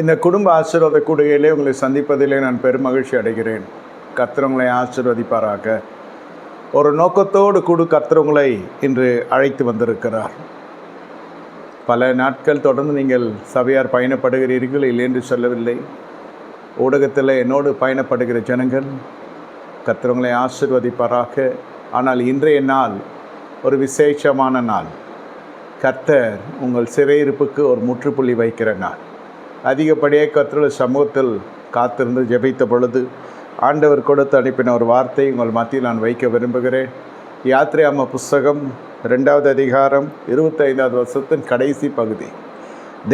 இந்த குடும்ப ஆசீர்வாத கூடுகையிலே உங்களை சந்திப்பதிலே நான் பெருமகிழ்ச்சி அடைகிறேன். கர்த்தர் உங்களை ஆசீர்வதிப்பாராக. ஒரு நோக்கத்தோடு கர்த்தர் உங்களை இன்று அழைத்து வந்திருக்கிறார். பல நாட்கள் தொடர்ந்து நீங்கள் சபையார் பயணப்படுகிறீர்கள், இல்லை என்று சொல்லவில்லை. ஊடகத்தில் என்னோடு பயணப்படுகிற ஜனங்கள், கர்த்தர் உங்களை ஆசீர்வதிப்பாராக. ஆனால் இன்றைய நாள் ஒரு விசேஷமான நாள். கர்த்தர் உங்கள் சிறையிருப்புக்கு ஒரு முற்றுப்புள்ளி வைக்கிற நாள். அதிகப்படியாக கர்த்தருடைய சமூகத்தில் காத்திருந்து ஜெபித்த பொழுது ஆண்டவர் கொடுத்து அனுப்பின ஒரு வார்த்தை உங்கள் மத்தியில் நான் வைக்க விரும்புகிறேன். யாத்ராகம புஸ்தகம் 2வது அதிகாரம் 25வது வசனத்தின் கடைசி பகுதி.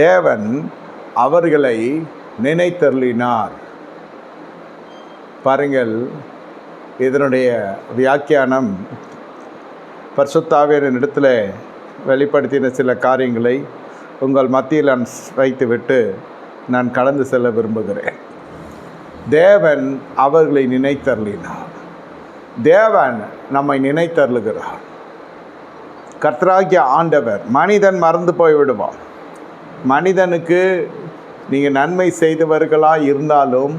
தேவன் அவர்களை நினைத்தருளினார். பாருங்கள், இதனுடைய வியாக்கியானம் பரிசுத்த ஆவியானவரின் இடத்துல வெளிப்படுத்தின சில காரியங்களை உங்கள் மத்தியில் நான் வைத்துவிட்டு நான் கடந்து செல்ல விரும்புகிறேன். தேவன் அவர்களை நினைத்தருளினார். தேவன் நம்மை நினைத்தருளுகிறார். கர்த்தராகிய ஆண்டவர். மனிதன் மறந்து போய்விடுவான். மனிதனுக்கு நீங்கள் நன்மை செய்தவர்களாக இருந்தாலும்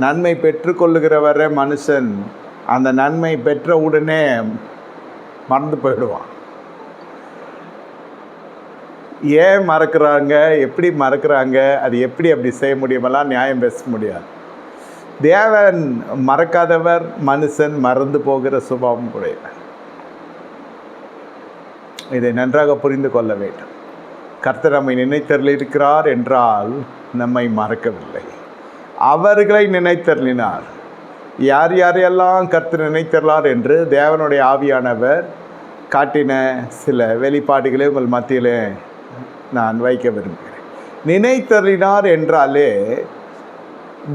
நன்மை பெற்றுக்கொள்ளுகிறவரை மனுஷன் அந்த நன்மை பெற்ற உடனே மறந்து போயிடுவான். ஏன் மறக்கிறாங்க, எப்படி மறக்கிறாங்க, அது எப்படி அப்படி செய்ய முடியுமெல்லாம் நியாயம் பேச முடியாது. தேவன் மறக்காதவர், மனுஷன் மறந்து போகிற சுபாவம் உடையவர். இதை நன்றாக புரிந்து கொள்ள வேண்டும். கர்த்தர் நம்மை நினைத்தருளியிருக்கிறார் என்றால் நம்மை மறக்கவில்லை. அவர்களை நினைத்தருளினார். யார் யாரையெல்லாம் கர்த்தர் நினைத்தருளார் என்று தேவனுடைய ஆவியானவர் காட்டின சில வெளிப்பாடுகளை உங்கள் மத்தியிலே நான் வைக்க விரும்புகிறேன். நினைத்தருளினார் என்றாலே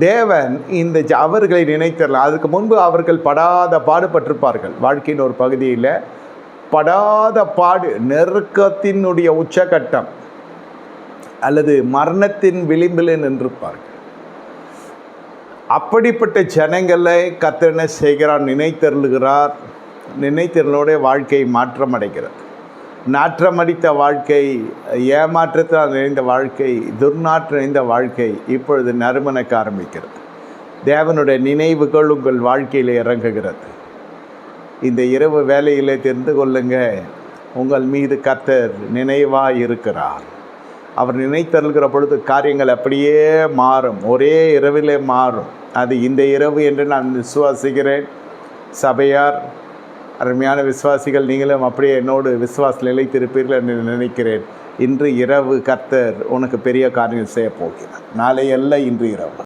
தேவன் இந்த அவர்களை நினைத்தரலாம். அதுக்கு முன்பு அவர்கள் படாத பாடுபட்டிருப்பார்கள். வாழ்க்கையின் ஒரு பகுதியில் படாத பாடு, நெருக்கத்தினுடைய உச்சகட்டம் அல்லது மரணத்தின் விளிம்பில் நின்றிருப்பார்கள். அப்படிப்பட்ட ஜனங்களை கர்த்தர் என்ன செய்கிறார்? நினைத்தருளுகிறார். நினைத்தருளோடைய வாழ்க்கை மாற்றம் அடைகிறது. நாற்றமடித்த வாழ்க்கை, ஏமாற்றத்தால் நிறைந்த வாழ்க்கை, துர்நாற்றம் நிறைந்த வாழ்க்கை இப்பொழுது நறுமணக்க ஆரம்பிக்கிறது. தேவனுடைய நினைவுகள் உங்கள் வாழ்க்கையில் இறங்குகிறது. இந்த இரவு வேலையிலே தெரிந்து கொள்ளுங்க, உங்கள் மீது கர்த்தர் நினைவாக இருக்கிறார். அவர் நினைத்தருள்கிற பொழுது காரியங்கள் அப்படியே மாறும். ஒரே இரவிலே மாறும். அது இந்த இரவு என்று நான் விசுவாசிக்கிறேன். சபையார், அருமையான விசுவாசிகள், நீங்களும் அப்படியே என்னோடு விசுவாச நிலைத்திருப்பீர்கள் என்று நினைக்கிறேன். இன்று இரவு கர்த்தர் உனக்கு பெரிய காரியம் செய்ய போகிறார். நாளை அல்ல, இன்று இரவு.